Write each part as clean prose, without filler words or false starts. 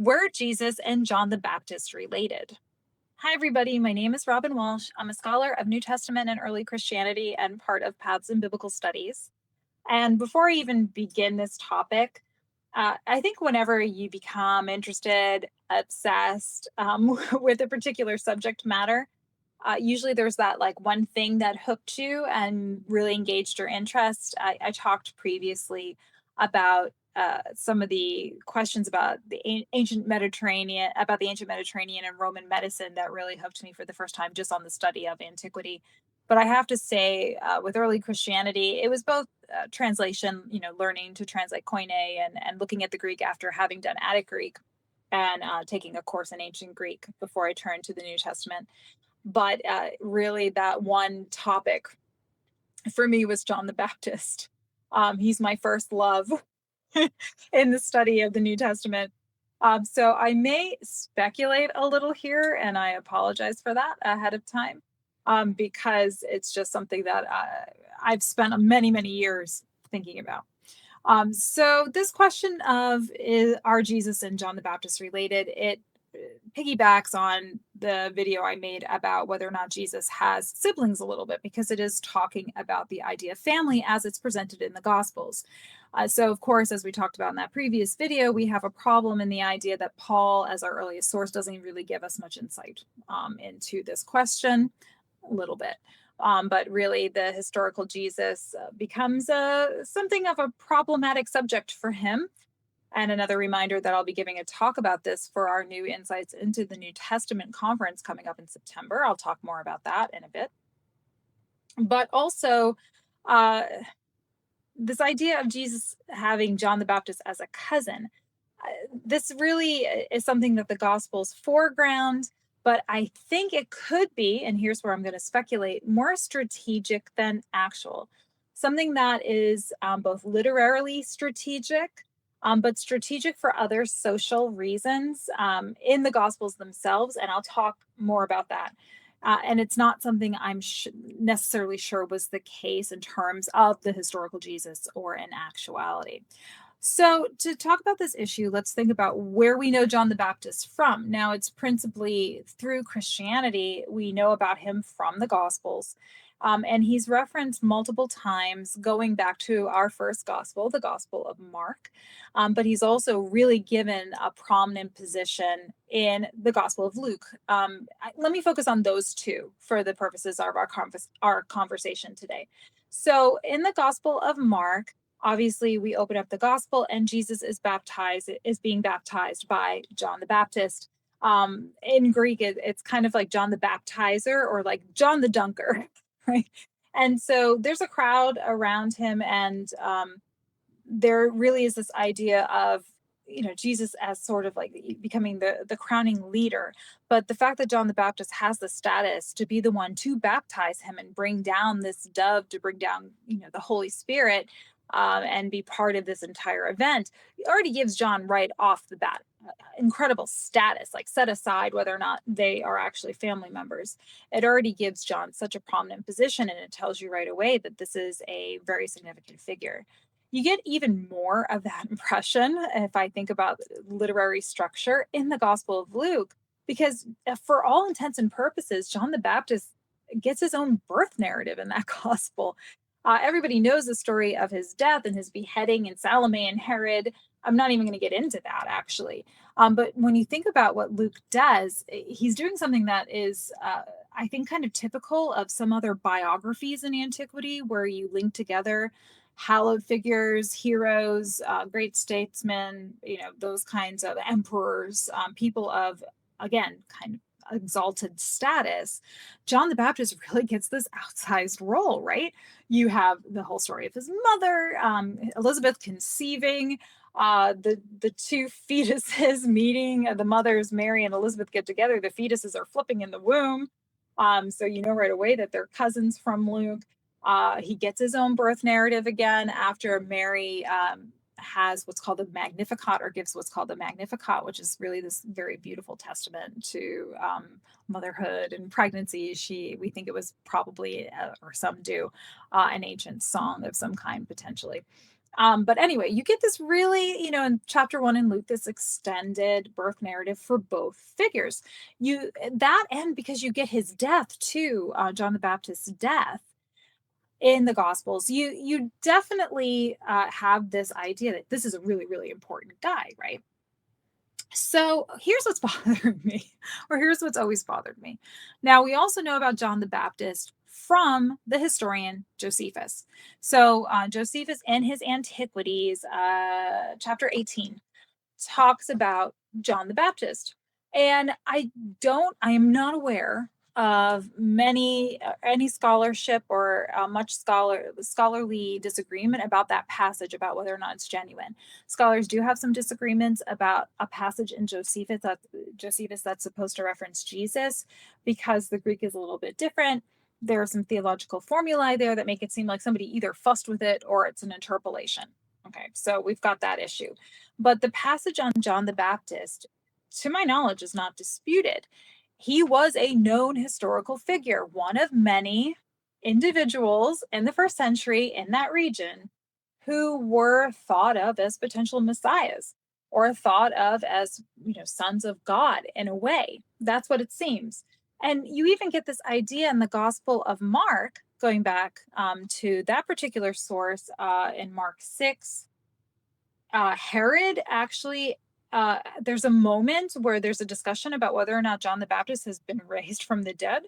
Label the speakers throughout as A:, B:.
A: Were Jesus and John the Baptist related? Hi, everybody. My name is Robyn Walsh. I'm a scholar of New Testament and early Christianity and part of Paths in Biblical Studies. And before I even begin this topic, I think whenever you become interested, obsessed with a particular subject matter, usually there's that like one thing that hooked you and really engaged your interest. I talked previously about some of the questions about the ancient Mediterranean, about the ancient Mediterranean and Roman medicine that really hooked me for the first time just on the study of antiquity. But I have to say, with early Christianity, it was both translation, learning to translate Koine and looking at the Greek after having done Attic Greek and taking a course in ancient Greek before I turned to the New Testament. But really, that one topic for me was John the Baptist. He's my first love in the study of the New Testament. So I may speculate a little here, and I apologize for that ahead of time, because it's just something that I've spent many, many years thinking about. So this question of are Jesus and John the Baptist related? It piggybacks on the video I made about whether or not Jesus has siblings a little bit, because it is talking about the idea of family as it's presented in the Gospels. So, of course, as we talked about in that previous video, we have a problem in the idea that Paul, as our earliest source, doesn't really give us much insight into this question, a little bit. But really, the historical Jesus becomes something of a problematic subject for him. And another reminder that I'll be giving a talk about this for our new Insights into the New Testament conference coming up in September. I'll talk more about that in a bit. But also, uh, this idea of Jesus having John the Baptist as a cousin, this really is something that the Gospels foreground, but I think it could be, and here's where I'm going to speculate, more strategic than actual. Something that is both literarily strategic, but strategic for other social reasons in the Gospels themselves. And I'll talk more about that. And it's not something I'm necessarily sure was the case in terms of the historical Jesus or in actuality. So, to talk about this issue, let's think about where we know John the Baptist from. Now, it's principally through Christianity. We know about him from the Gospels. And he's referenced multiple times going back to our first gospel, the Gospel of Mark. But he's also really given a prominent position in the Gospel of Luke. Let me focus on those two for the purposes of our conversation today. So, in the Gospel of Mark, obviously we open up the gospel and Jesus is being baptized by John the Baptist. In Greek, it's kind of like John the Baptizer or like John the Dunker, right? And so there's a crowd around him, and there really is this idea of Jesus as sort of like becoming the crowning leader. But the fact that John the Baptist has the status to be the one to baptize him and bring down this dove, to bring down the Holy Spirit, and be part of this entire event, it already gives John right off the bat incredible status, like set aside whether or not they are actually family members. It already gives John such a prominent position, and it tells you right away that this is a very significant figure. You get even more of that impression if I think about literary structure in the Gospel of Luke, because for all intents and purposes, John the Baptist gets his own birth narrative in that gospel. Everybody knows the story of his death and his beheading and Salome and Herod. I'm not even going to get into that, actually. But when you think about what Luke does, he's doing something that is, I think, kind of typical of some other biographies in antiquity, where you link together hallowed figures, heroes, great statesmen, those kinds of emperors, people of, again, kind of exalted status. John the Baptist really gets this outsized role, right? You have the whole story of his mother, Elizabeth conceiving, the two fetuses meeting. The mothers Mary and Elizabeth get together. The fetuses are flipping in the womb, so you know right away that they're cousins from Luke. He gets his own birth narrative again after Mary has what's called the Magnificat, or gives what's called the Magnificat, which is really this very beautiful testament to motherhood and pregnancy. We think it was probably, or some do, an ancient song of some kind potentially. But anyway, you get this really, in chapter 1 in Luke, this extended birth narrative for both figures. And because you get his death too, John the Baptist's death in the Gospels, you definitely have this idea that this is a really, really important guy, right? So here's what's bothering me, or here's what's always bothered me. Now, we also know about John the Baptist from the historian Josephus. So Josephus in his Antiquities, chapter 18, talks about John the Baptist. And I am not aware of any scholarship or scholarly disagreement about that passage, about whether or not it's genuine. Scholars do have some disagreements about a passage in Josephus that's supposed to reference Jesus, because the Greek is a little bit different. There are some theological formulae there that make it seem like somebody either fussed with it or it's an interpolation. Okay, so we've got that issue. But the passage on John the Baptist, to my knowledge, is not disputed. He was a known historical figure, one of many individuals in the first century in that region who were thought of as potential messiahs, or thought of as, sons of God in a way. That's what it seems. And you even get this idea in the Gospel of Mark, going back to that particular source in Mark 6. Herod actually, there's a moment where there's a discussion about whether or not John the Baptist has been raised from the dead.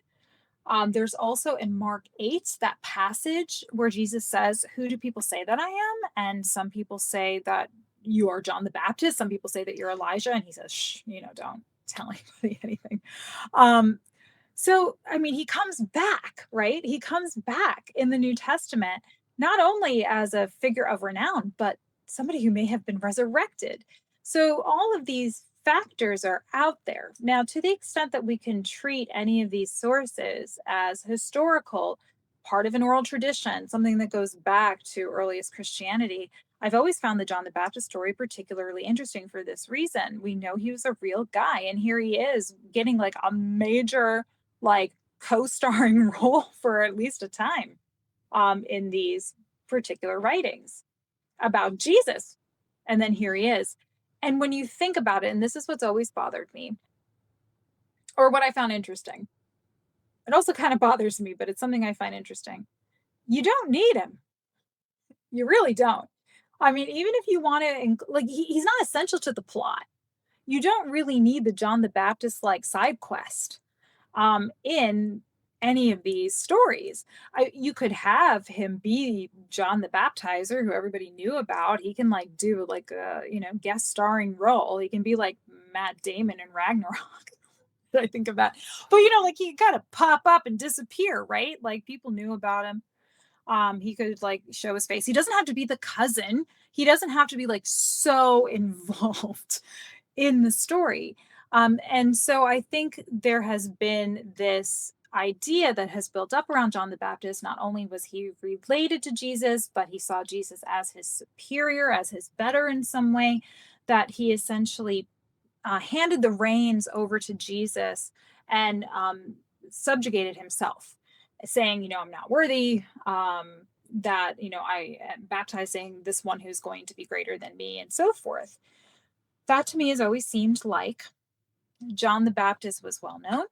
A: There's also in Mark 8 that passage where Jesus says, "Who do people say that I am?" And some people say that you are John the Baptist. Some people say that you're Elijah. And he says, "Shh, don't tell anybody anything." Um, so, I mean, he comes back, right? He comes back in the New Testament, not only as a figure of renown, but somebody who may have been resurrected. So, all of these factors are out there. Now, to the extent that we can treat any of these sources as historical, part of an oral tradition, something that goes back to earliest Christianity, I've always found the John the Baptist story particularly interesting for this reason. We know he was a real guy, and here he is getting like a major, like, co-starring role for at least a time in these particular writings about Jesus. And then here he is. And when you think about it, and this is what's always bothered me, or what I found interesting, it also kind of bothers me, but it's something I find interesting. You don't need him. You really don't. I mean, even if you want to, like, he's not essential to the plot. You don't really need the John the Baptist like side quest in any of these stories. You could have him be John the Baptizer, who everybody knew about. He can like do like a guest starring role. He can be like Matt Damon in Ragnarok. I think of that, but like he kind of pop up and disappear, right? Like people knew about him. He could like show his face. He doesn't have to be the cousin. He doesn't have to be like so involved in the story. And so I think there has been this idea that has built up around John the Baptist. Not only was he related to Jesus, but he saw Jesus as his superior, as his better in some way, that he essentially handed the reins over to Jesus and subjugated himself, saying, I'm not worthy. That I am baptizing this one who's going to be greater than me, and so forth. That to me has always seemed like John the Baptist was well known.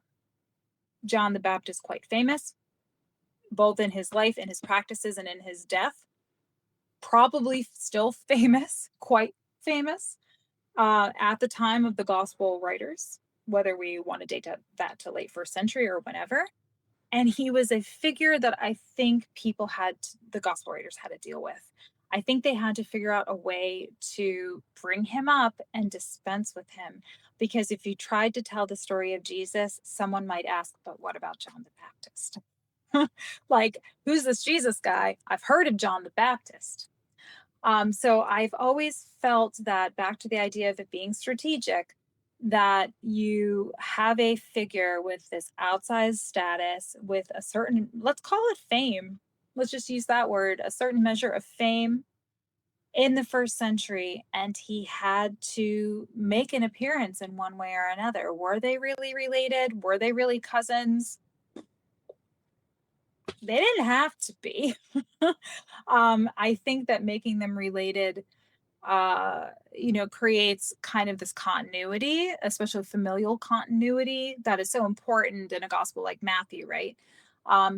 A: John the Baptist quite famous, both in his life, in his practices, and in his death. Probably still famous, quite famous, at the time of the gospel writers, whether we want to date that to late first century or whenever. And he was a figure that I think the gospel writers had to deal with. I think they had to figure out a way to bring him up and dispense with him. Because if you tried to tell the story of Jesus, someone might ask, but what about John the Baptist? Like, who's this Jesus guy? I've heard of John the Baptist. So I've always felt that, back to the idea of it being strategic, that you have a figure with this outsized status, with a certain, let's call it fame. Let's just use that word, a certain measure of fame in the first century. And he had to make an appearance in one way or another. Were they really related? Were they really cousins? They didn't have to be. I think that making them related creates kind of this continuity, especially familial continuity, that is so important in a gospel like Matthew, right?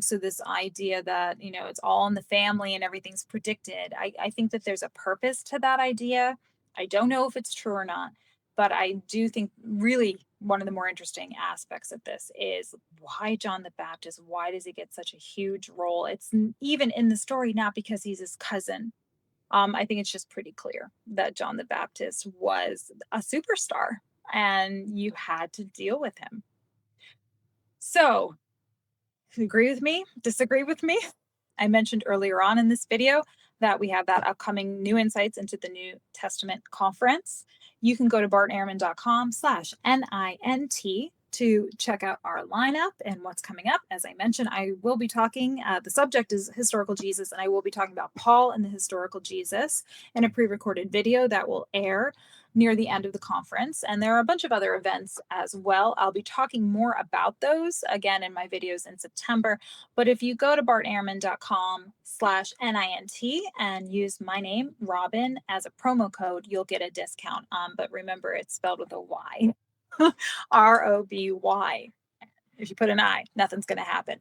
A: So this idea that, it's all in the family and everything's predicted. I think that there's a purpose to that idea. I don't know if it's true or not, but I do think really one of the more interesting aspects of this is why John the Baptist, why does he get such a huge role? It's even in the story, not because he's his cousin. I think it's just pretty clear that John the Baptist was a superstar and you had to deal with him. So, agree with me? Disagree with me? I mentioned earlier on in this video that we have that upcoming New Insights into the New Testament conference. You can go to bartonehrman.com/NINT to check out our lineup and what's coming up. As I mentioned, I will be talking, the subject is historical Jesus, and I will be talking about Paul and the historical Jesus in a pre-recorded video that will air near the end of the conference. And there are a bunch of other events as well. I'll be talking more about those again in my videos in September. But if you go to bartonehrman.com/NINT and use my name, Robyn, as a promo code, you'll get a discount. But remember, it's spelled with a Y. ROBY. If you put an I, nothing's going to happen.